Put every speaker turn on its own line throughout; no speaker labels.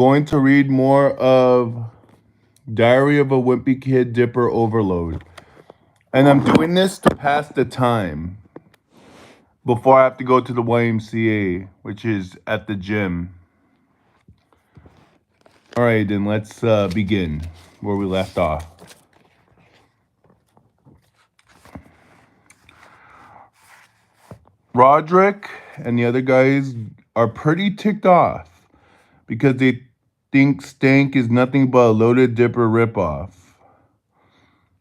Going to read more of Diary of a Wimpy Kid Dipper Overload. And I'm doing this to pass the time before I have to go to the YMCA, which is at the gym. All right, then let's begin where we left off. Roderick and the other guys are pretty ticked off because they think Stank is nothing but a Loaded Dipper ripoff.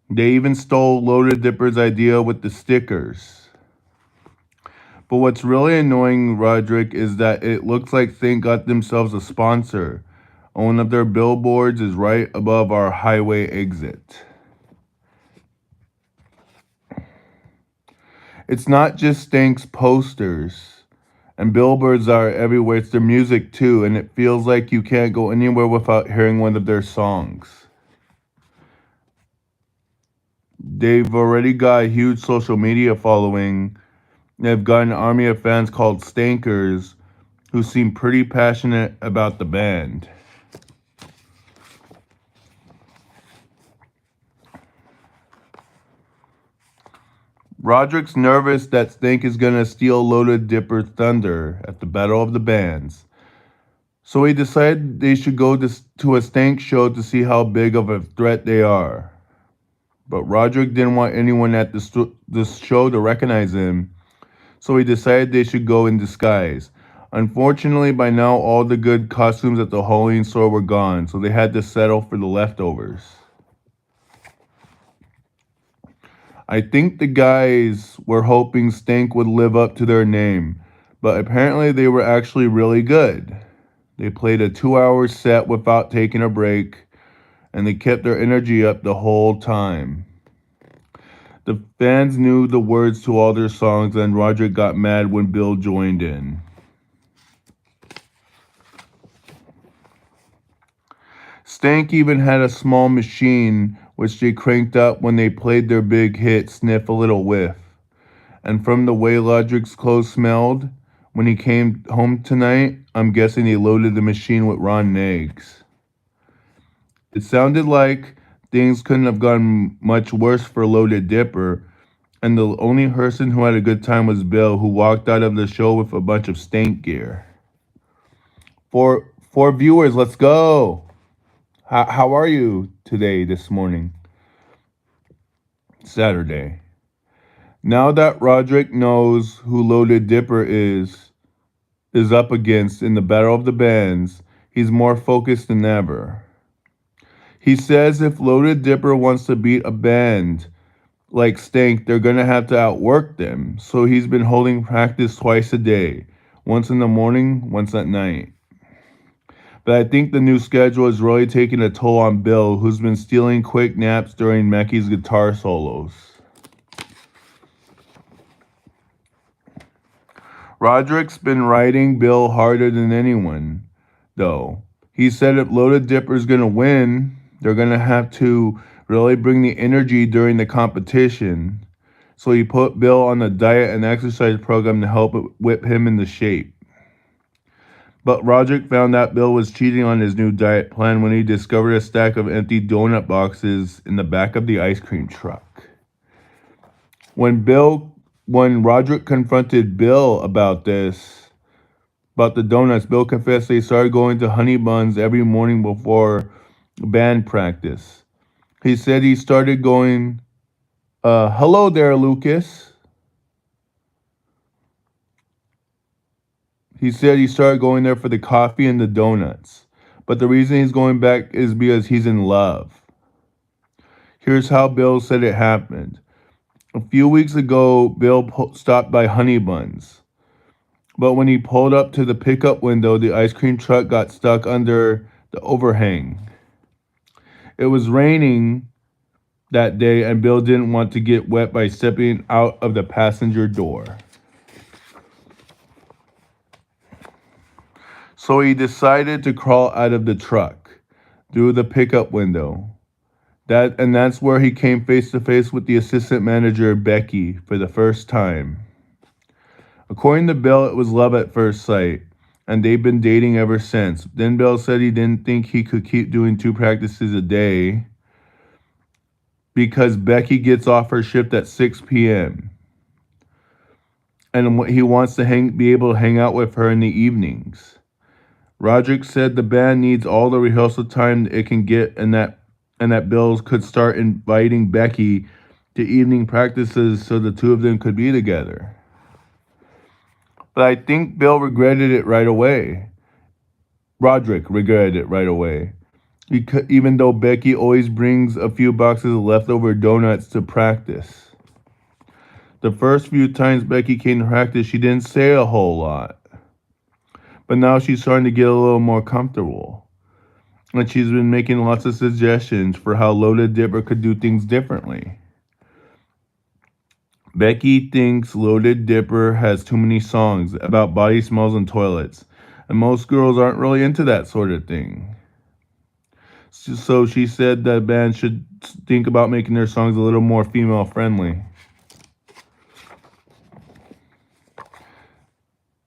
They even stole Loaded Dipper's idea with the stickers. But what's really annoying, Roderick, is that it looks like Think got themselves a sponsor. One of their billboards is right above our highway exit. It's not just Stank's posters and billboards are everywhere. It's their music too, and it feels like you can't go anywhere without hearing one of their songs. They've already got a huge social media following. They've got an army of fans called Stankers who seem pretty passionate about the band. Roderick's nervous that Stank is gonna steal Loaded Dipper's thunder at the Battle of the Bands. So he decided they should go to a Stank show to see how big of a threat they are. But Roderick didn't want anyone at this show to recognize him, so he decided they should go in disguise. Unfortunately, by now all the good costumes at the Halloween store were gone, so they had to settle for the leftovers. I think the guys were hoping Stank would live up to their name, but apparently they were actually really good. They played a 2-hour set without taking a break, and they kept their energy up the whole time. The fans knew the words to all their songs, and Roderick got mad when Bill joined in. Stank even had a small machine which they cranked up when they played their big hit, Sniff a Little Whiff. And from the way Roderick's clothes smelled when he came home tonight, I'm guessing he loaded the machine with rotten eggs. It sounded like things couldn't have gotten much worse for Loaded Dipper, and the only person who had a good time was Bill, who walked out of the show with a bunch of Stank gear. For viewers, let's go! How are you today, this morning? Saturday. Now that Roderick knows who Loaded Dipper is up against in the Battle of the Bands, he's more focused than ever. He says if Loaded Dipper wants to beat a band like Stank, they're gonna have to outwork them. So he's been holding practice twice a day, once in the morning, once at night. But I think the new schedule is really taking a toll on Bill, who's been stealing quick naps during Meckie's guitar solos. Roderick's been riding Bill harder than anyone, though. He said if Loaded Dipper's gonna win, they're gonna have to really bring the energy during the competition. So he put Bill on a diet and exercise program to help whip him into shape. But Roderick found out Bill was cheating on his new diet plan when he discovered a stack of empty donut boxes in the back of the ice cream truck. When Roderick confronted Bill about the donuts, Bill confessed they started going to Honey Buns every morning before band practice. He said he started going, hello there, Lucas. He said he started going there for the coffee and the donuts. But the reason he's going back is because he's in love. Here's how Bill said it happened. A few weeks ago, Bill stopped by Honey Buns. But when he pulled up to the pickup window, the ice cream truck got stuck under the overhang. It was raining that day, and Bill didn't want to get wet by stepping out of the passenger door. So he decided to crawl out of the truck through the pickup window. That's where he came face to face with the assistant manager, Becky, for the first time. According to Bill, it was love at first sight, and they've been dating ever since. Then Bill said he didn't think he could keep doing 2 practices a day because Becky gets off her shift at 6 p.m. and he wants to be able to hang out with her in the evenings. Roderick said the band needs all the rehearsal time it can get, and that Bill could start inviting Becky to evening practices so the two of them could be together. But I think Bill regretted it right away. Roderick regretted it right away. Even though Becky always brings a few boxes of leftover donuts to practice. The first few times Becky came to practice, she didn't say a whole lot. But now she's starting to get a little more comfortable. And she's been making lots of suggestions for how Loaded Dipper could do things differently. Becky thinks Loaded Dipper has too many songs about body smells and toilets, and most girls aren't really into that sort of thing. So she said that band should think about making their songs a little more female friendly.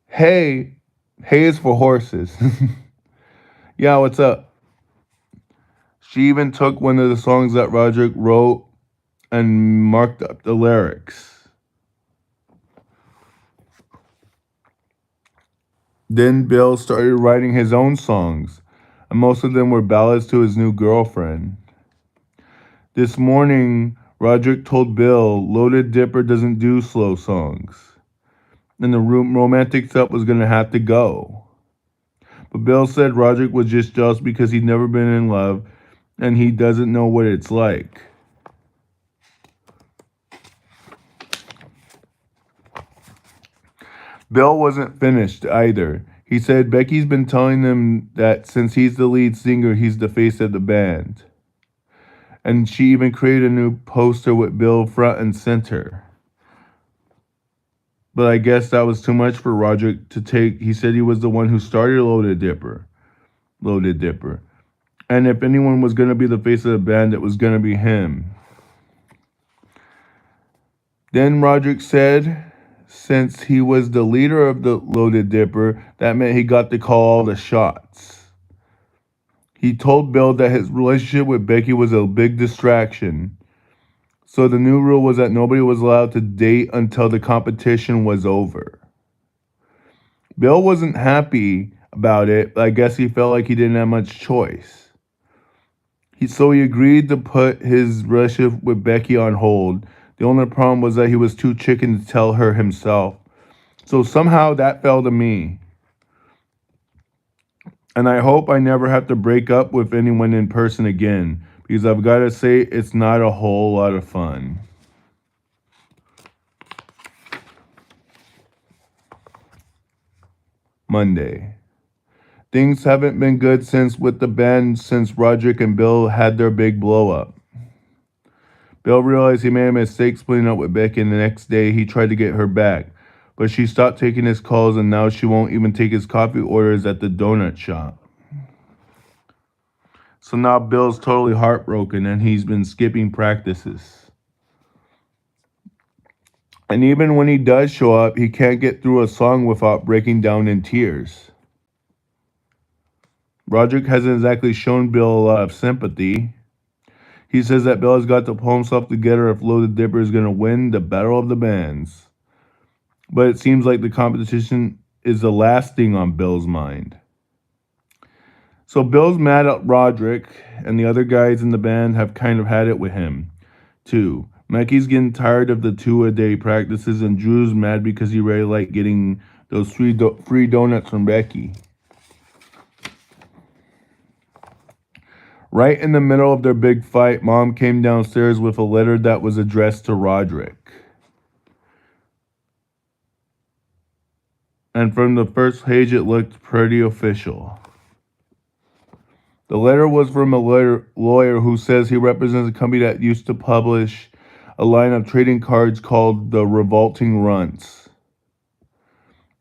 Hey is for horses. Yeah, what's up? She even took one of the songs that Roderick wrote and marked up the lyrics. Then Bill started writing his own songs, and most of them were ballads to his new girlfriend. This morning, Roderick told Bill Loaded Dipper doesn't do slow songs, and the romantic stuff was going to have to go. But Bill said Roderick was just jealous because he'd never been in love, and he doesn't know what it's like. Bill wasn't finished either. He said Becky's been telling them that since he's the lead singer, he's the face of the band. And she even created a new poster with Bill front and center. But I guess that was too much for Roderick to take. He said he was the one who started Loaded Dipper. And if anyone was going to be the face of the band, it was going to be him. Then Roderick said, since he was the leader of the Loaded Dipper, that meant he got to call all the shots. He told Bill that his relationship with Becky was a big distraction. So the new rule was that nobody was allowed to date until the competition was over. Bill wasn't happy about it, but I guess he felt like he didn't have much choice. So he agreed to put his relationship with Becky on hold. The only problem was that he was too chicken to tell her himself. So somehow that fell to me. And I hope I never have to break up with anyone in person again, because I've got to say it's not a whole lot of fun. Monday. Things haven't been good with the band since Roderick and Bill had their big blow up. Bill realized he made a mistake splitting up with Becky, and the next day he tried to get her back, but she stopped taking his calls, and now she won't even take his coffee orders at the donut shop. So now Bill's totally heartbroken, and he's been skipping practices. And even when he does show up, he can't get through a song without breaking down in tears. Roderick hasn't exactly shown Bill a lot of sympathy. He says that Bill has got to pull himself together if Loaded Dipper is going to win the Battle of the Bands. But it seems like the competition is the last thing on Bill's mind. So Bill's mad at Roderick, and the other guys in the band have kind of had it with him, too. Mackie's getting tired of the 2-a-day practices, and Drew's mad because he really liked getting those free donuts from Becky. Right in the middle of their big fight, Mom came downstairs with a letter that was addressed to Roderick. And from the first page, it looked pretty official. The letter was from a lawyer who says he represents a company that used to publish a line of trading cards called the Revolting Runts.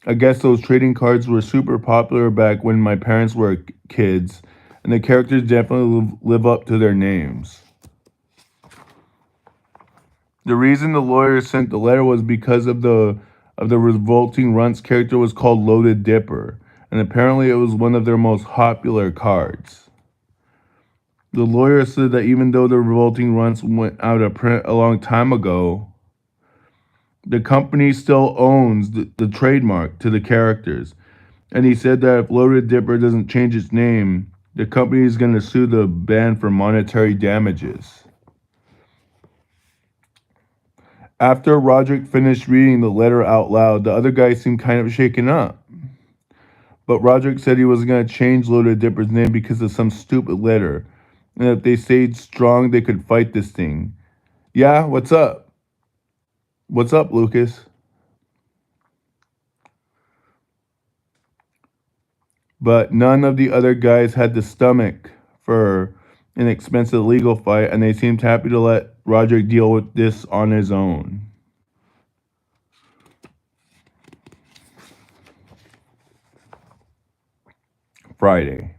I guess those trading cards were super popular back when my parents were kids, and the characters definitely live up to their names. The reason the lawyer sent the letter was because of the Revolting Runts character was called Loaded Dipper, and apparently it was one of their most popular cards. The lawyer said that even though the revolting runs went out of print a long time ago, the company still owns the trademark to the characters. And he said that if Loaded Dipper doesn't change its name, the company is going to sue the band for monetary damages. After Roderick finished reading the letter out loud, the other guy seemed kind of shaken up. But Roderick said he wasn't going to change Loaded Dipper's name because of some stupid letter. And if they stayed strong, they could fight this thing. Yeah, what's up? What's up, Lucas? But none of the other guys had the stomach for an expensive legal fight, and they seemed happy to let Roderick deal with this on his own. Friday.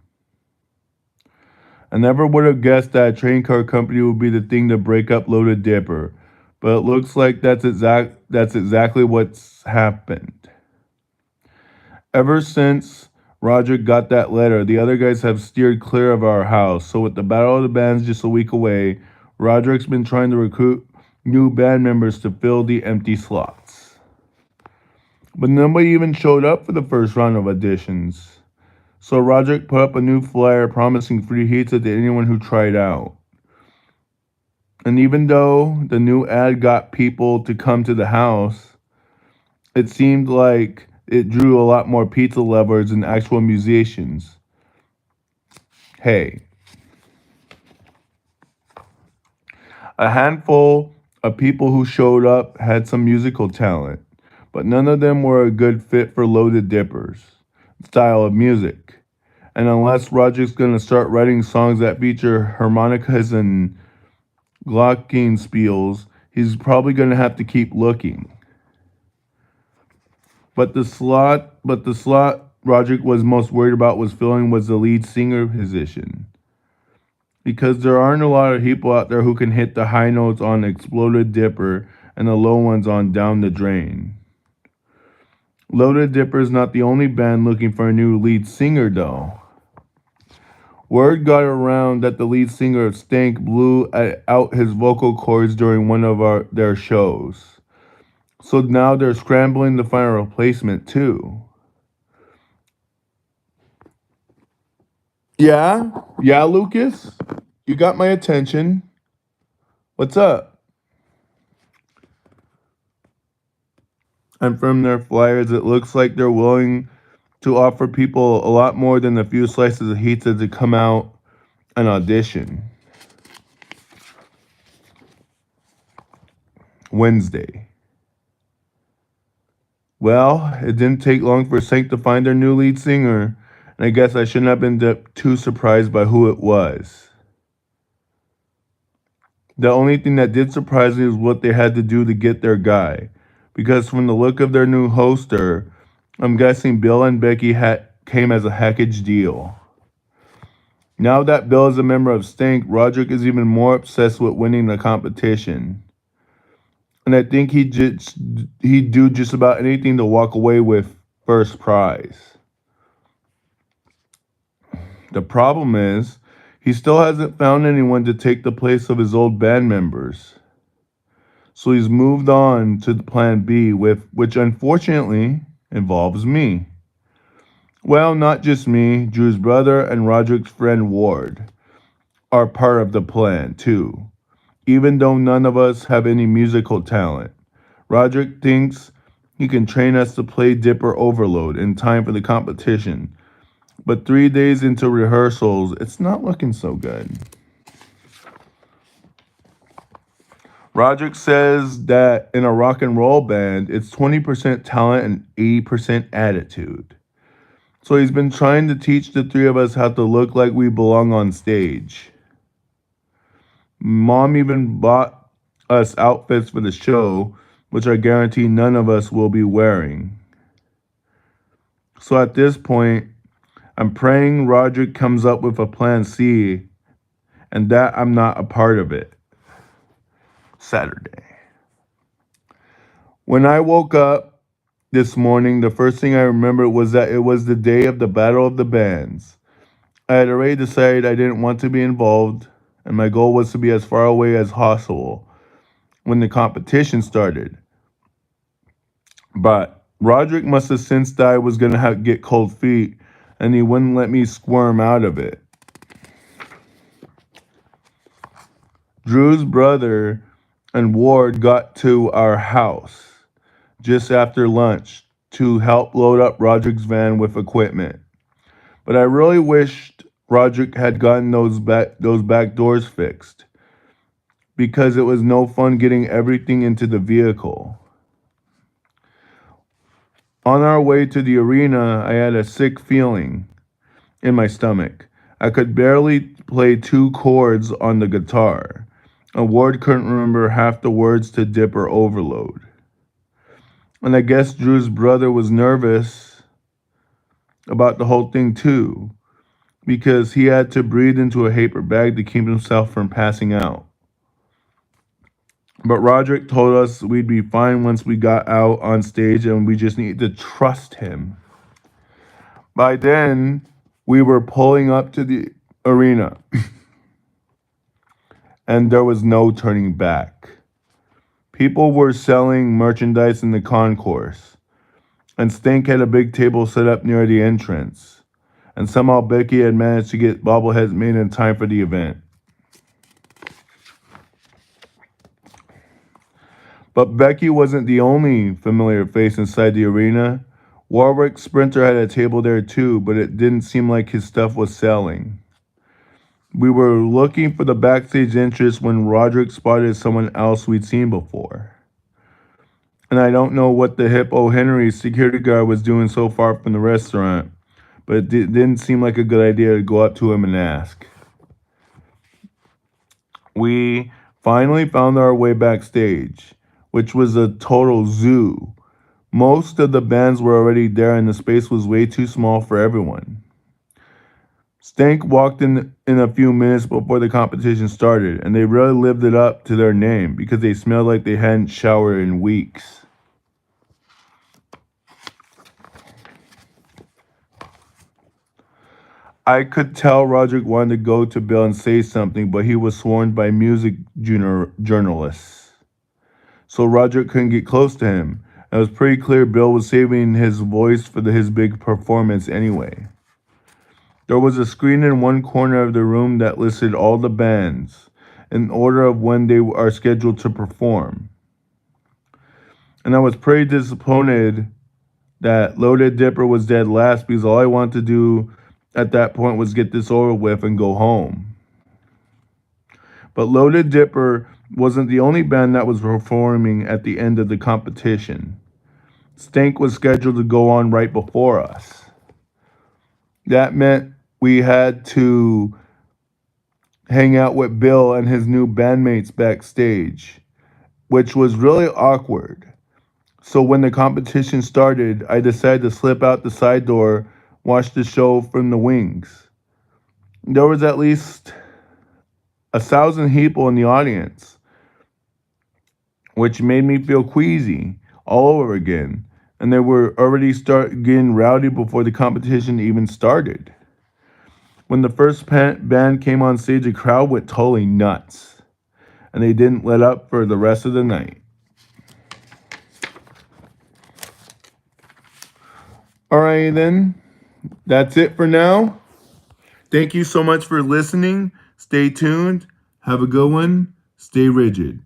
I never would have guessed that a train car company would be the thing to break up Loaded Dipper, but it looks like that's exactly what's happened. Ever since Roderick got that letter, the other guys have steered clear of our house. So with the Battle of the Bands just a week away, Roderick's been trying to recruit new band members to fill the empty slots. But nobody even showed up for the first round of auditions. So Roderick put up a new flyer promising free pizza to anyone who tried out. And even though the new ad got people to come to the house, it seemed like it drew a lot more pizza lovers than actual musicians. Hey, a handful of people who showed up had some musical talent, but none of them were a good fit for Loaded Dipper's style of music. And unless Roderick's gonna start writing songs that feature harmonicas and glockenspiels, he's probably gonna have to keep looking. But the slot Roderick was most worried about was filling was the lead singer position. Because there aren't a lot of people out there who can hit the high notes on Exploded Dipper and the low ones on Down the Drain. Loaded Dipper is not the only band looking for a new lead singer though. Word got around that the lead singer of Stank blew out his vocal cords during one of their shows. So now they're scrambling to find a replacement too. Yeah? Yeah, Lucas? You got my attention. What's up? And from their flyers, it looks like they're willing to offer people a lot more than a few slices of pizza to come out and audition. Wednesday. Well, it didn't take long for Sank to find their new lead singer, and I guess I shouldn't have been too surprised by who it was. The only thing that did surprise me is what they had to do to get their guy, because from the look of their new hoster, I'm guessing Bill and Becky came as a package deal. Now that Bill is a member of Stank, Roderick is even more obsessed with winning the competition. And I think he'd do just about anything to walk away with first prize. The problem is, he still hasn't found anyone to take the place of his old band members. So he's moved on to the plan B, which unfortunately involves me. Well, not just me, Drew's brother and Roderick's friend Ward are part of the plan too. Even though none of us have any musical talent, Roderick thinks he can train us to play Dipper Overload in time for the competition. But 3 days into rehearsals, it's not looking so good. Roderick says that in a rock and roll band, it's 20% talent and 80% attitude. So he's been trying to teach the three of us how to look like we belong on stage. Mom even bought us outfits for the show, which I guarantee none of us will be wearing. So at this point, I'm praying Roderick comes up with a plan C, and that I'm not a part of it. Saturday. When I woke up, this morning, the first thing I remember was that it was the day of the Battle of the Bands. I had already decided I didn't want to be involved, and my goal was to be as far away as possible when the competition started. But Roderick must have sensed I was going to get cold feet, and he wouldn't let me squirm out of it. Drew's brother and Ward got to our house just after lunch to help load up Roderick's van with equipment. But I really wished Roderick had gotten those back doors fixed, because it was no fun getting everything into the vehicle. On our way to the arena, I had a sick feeling in my stomach. I could barely play 2 chords on the guitar. And Ward couldn't remember half the words to Dipper Overload. And I guess Drew's brother was nervous about the whole thing too, because he had to breathe into a paper bag to keep himself from passing out. But Roderick told us we'd be fine once we got out on stage, and we just needed to trust him. By then, we were pulling up to the arena, and there was no turning back. People were selling merchandise in the concourse, and Stink had a big table set up near the entrance. And somehow Becky had managed to get bobbleheads made in time for the event. But Becky wasn't the only familiar face inside the arena. Warwick Sprinter had a table there too, but it didn't seem like his stuff was selling. We were looking for the backstage entrance when Roderick spotted someone else we'd seen before. And I don't know what the hip O. Henry security guard was doing so far from the restaurant, but it didn't seem like a good idea to go up to him and ask. We finally found our way backstage, which was a total zoo. Most of the bands were already there, and the space was way too small for everyone. Stank walked in a few minutes before the competition started, and they really lived it up to their name because they smelled like they hadn't showered in weeks. I could tell Roderick wanted to go to Bill and say something, but he was swarmed by music journalists. So Roderick couldn't get close to him. It was pretty clear Bill was saving his voice for his big performance anyway. There was a screen in one corner of the room that listed all the bands in order of when they are scheduled to perform. And I was pretty disappointed that Loaded Dipper was dead last, because all I wanted to do at that point was get this over with and go home. But Loaded Dipper wasn't the only band that was performing at the end of the competition. Stank was scheduled to go on right before us. That meant we had to hang out with Bill and his new bandmates backstage, which was really awkward. So when the competition started, I decided to slip out the side door, watch the show from the wings. There was at least 1,000 people in the audience, which made me feel queasy all over again. And they were already getting rowdy before the competition even started. When the first band came on stage, the crowd went totally nuts, and they didn't let up for the rest of the night. Alright then, that's it for now. Thank you so much for listening. Stay tuned. Have a good one. Stay rigid.